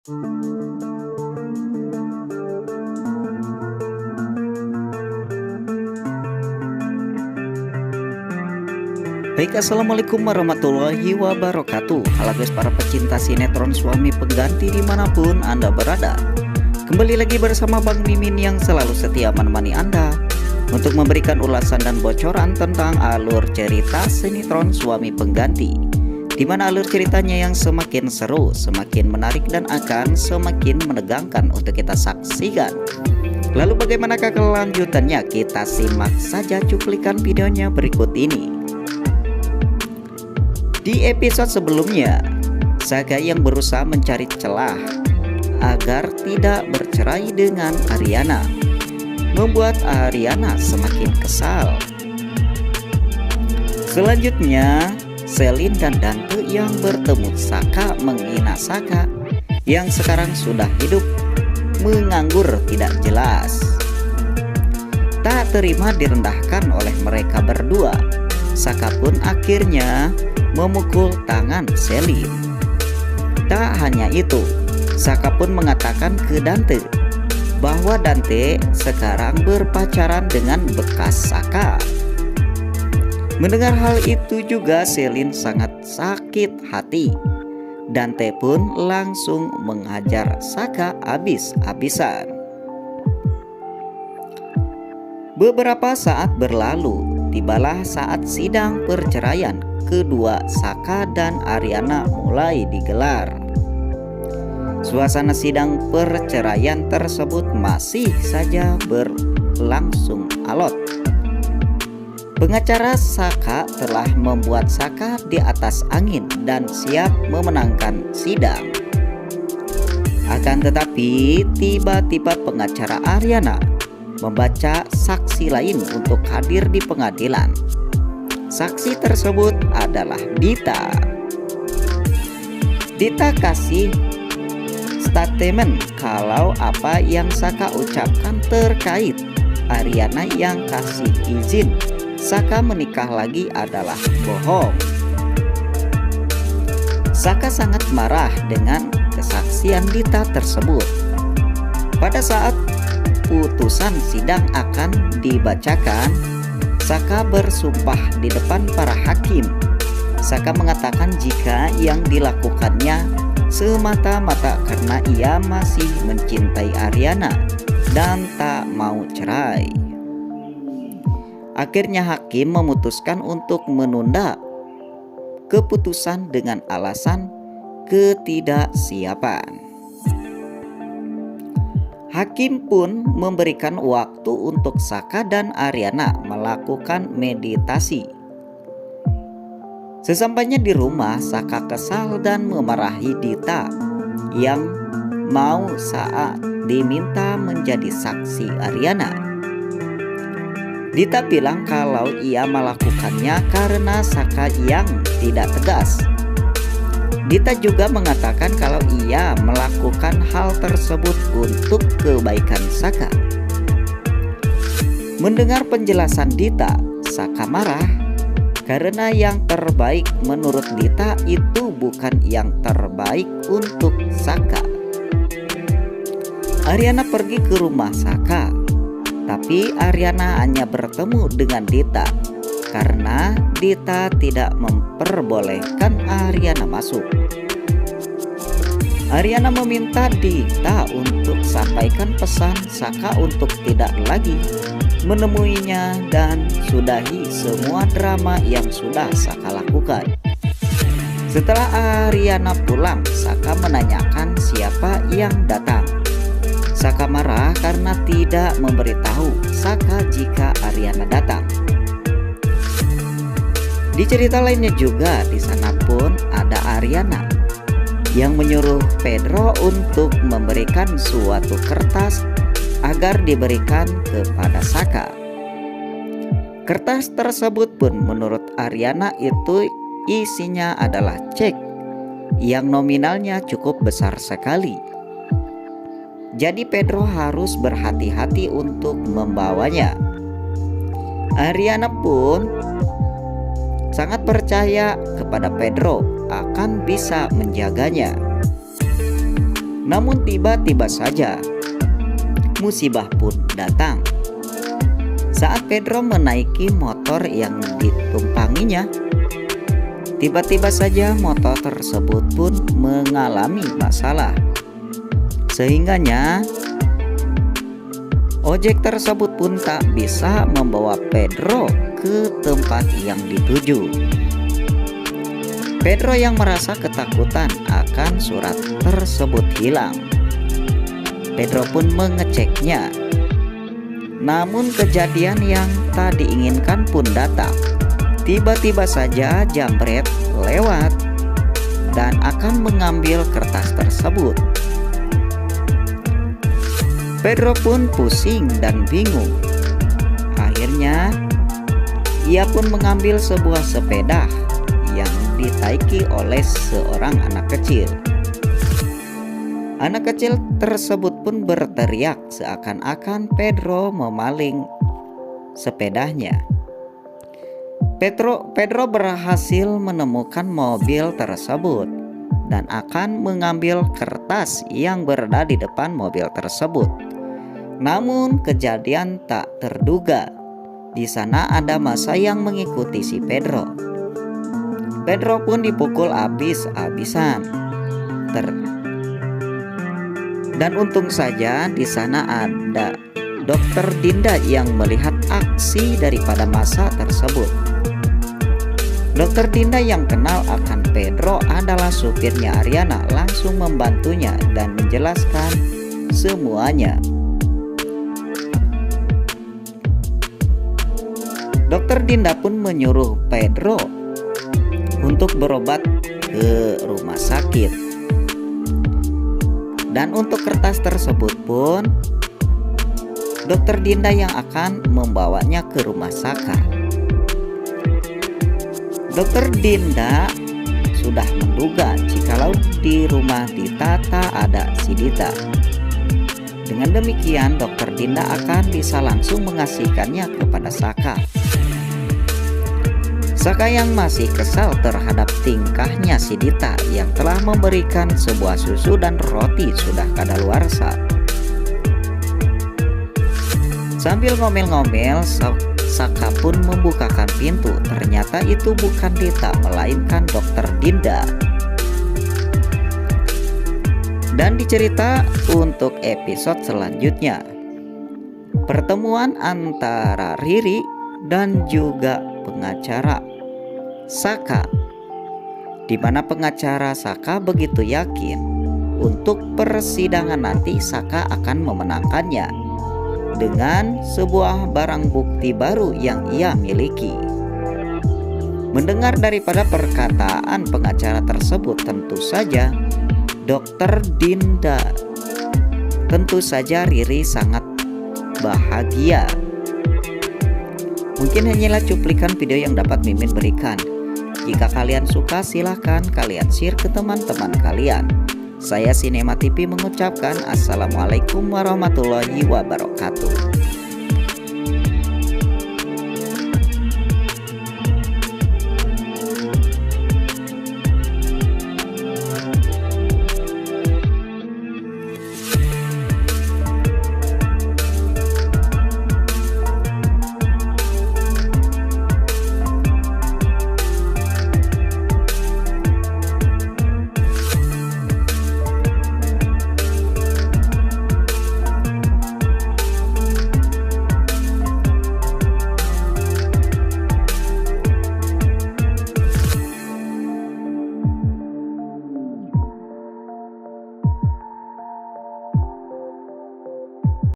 Baik, assalamualaikum warahmatullahi wabarakatuh. Halo guys, para pecinta sinetron Suami Pengganti dimanapun Anda berada. Kembali lagi bersama Bang Mimin yang selalu setia menemani Anda untuk memberikan ulasan dan bocoran tentang alur cerita sinetron Suami Pengganti, di mana alur ceritanya yang semakin seru, semakin menarik, dan akan semakin menegangkan untuk kita saksikan. Lalu bagaimanakah kelanjutannya? Kita simak saja cuplikan videonya berikut ini. Di episode sebelumnya, Saga yang berusaha mencari celah agar tidak bercerai dengan Ariana membuat Ariana semakin kesal. Selanjutnya, Selin dan Dante yang bertemu Saka menghina Saka yang sekarang sudah hidup menganggur tidak jelas. Tak terima direndahkan oleh mereka berdua, Saka pun akhirnya memukul tangan Selin. Tak hanya itu, Saka pun mengatakan ke Dante bahwa Dante sekarang berpacaran dengan bekas Saka. Mendengar hal itu juga Selin sangat sakit hati. Dante pun langsung menghajar Saka habis-habisan. Beberapa saat berlalu, tibalah saat sidang perceraian kedua Saka dan Ariana mulai digelar. Suasana sidang perceraian tersebut masih saja berlangsung alot. Pengacara Saka telah membuat Saka di atas angin dan siap memenangkan sidang. Akan tetapi tiba-tiba pengacara Ariana membaca saksi lain untuk hadir di pengadilan. Saksi tersebut adalah Dita. Dita kasih statement kalau apa yang Saka ucapkan terkait Ariana yang kasih izin Saka menikah lagi adalah bohong. Saka sangat marah dengan kesaksian Dita tersebut. Pada saat putusan sidang akan dibacakan, Saka bersumpah di depan para hakim. Saka mengatakan jika yang dilakukannya semata-mata karena ia masih mencintai Ariana dan tak mau cerai. Akhirnya hakim memutuskan untuk menunda keputusan dengan alasan ketidaksiapan. Hakim pun memberikan waktu untuk Saka dan Ariana melakukan meditasi. Sesampainya di rumah, Saka kesal dan memarahi Dita yang mau saat diminta menjadi saksi Ariana. Dita bilang kalau ia melakukannya karena Saka yang tidak tegas. Dita juga mengatakan kalau ia melakukan hal tersebut untuk kebaikan Saka. Mendengar penjelasan Dita, Saka marah karena yang terbaik menurut Dita itu bukan yang terbaik untuk Saka. Ariana pergi ke rumah Saka, tapi Ariana hanya bertemu dengan Dita karena Dita tidak memperbolehkan Ariana masuk. Ariana meminta Dita untuk sampaikan pesan Saka untuk tidak lagi menemuinya dan sudahi semua drama yang sudah Saka lakukan. Setelah Ariana pulang, Saka menanyakan siapa yang datang. Saka marah karena tidak memberitahu Saka jika Ariana datang. Di cerita lainnya juga, di sana pun ada Ariana yang menyuruh Pedro untuk memberikan suatu kertas agar diberikan kepada Saka. Kertas tersebut pun menurut Ariana itu isinya adalah cek yang nominalnya cukup besar sekali. Jadi Pedro harus berhati-hati untuk membawanya. Ariana pun sangat percaya kepada Pedro akan bisa menjaganya. Namun tiba-tiba saja musibah pun datang. Saat Pedro menaiki motor yang ditumpanginya, tiba-tiba saja motor tersebut pun mengalami masalah. Sehingganya ojek tersebut pun tak bisa membawa Pedro ke tempat yang dituju. Pedro yang merasa ketakutan akan surat tersebut hilang. Pedro pun mengeceknya. Namun kejadian yang tak diinginkan pun datang. Tiba-tiba saja jambret lewat dan akan mengambil kertas tersebut. Pedro pun pusing dan bingung. Akhirnya ia pun mengambil sebuah sepeda yang ditaiki oleh seorang anak kecil. Anak kecil tersebut pun berteriak seakan-akan Pedro memaling sepedanya. Pedro berhasil menemukan mobil tersebut dan akan mengambil kertas yang berada di depan mobil tersebut. Namun kejadian tak terduga. Di sana ada massa yang mengikuti si Pedro. Pedro pun dipukul habis-habisan. Dan untung saja di sana ada Dokter Dinda yang melihat aksi daripada massa tersebut. Dokter Dinda yang kenal akan Pedro adalah supirnya Ariana langsung membantunya dan menjelaskan semuanya. Dokter Dinda pun menyuruh Pedro untuk berobat ke rumah sakit. Dan untuk kertas tersebut pun Dokter Dinda yang akan membawanya ke rumah Saka. Dokter Dinda sudah menduga jikalau di rumah Dita tak ada si Dita. Dengan demikian Dokter Dinda akan bisa langsung mengasihkannya kepada Saka. Saka yang masih kesal terhadap tingkahnya si Dita yang telah memberikan sebuah susu dan roti sudah kadaluarsa. Sambil ngomel-ngomel, Saka pun membukakan pintu. Ternyata itu bukan Dita, melainkan Dokter Dinda. Dan dicerita untuk episode selanjutnya. Pertemuan antara Riri dan juga pengacara Saka, di mana pengacara Saka begitu yakin untuk persidangan nanti Saka akan memenangkannya dengan sebuah barang bukti baru yang ia miliki. Mendengar daripada perkataan pengacara tersebut, tentu saja Dokter Dinda, tentu saja Riri sangat bahagia. Mungkin hanyalah cuplikan video yang dapat Mimin berikan. Jika kalian suka, silahkan kalian share ke teman-teman kalian. Saya Sinema TV mengucapkan Assalamualaikum warahmatullahi wabarakatuh.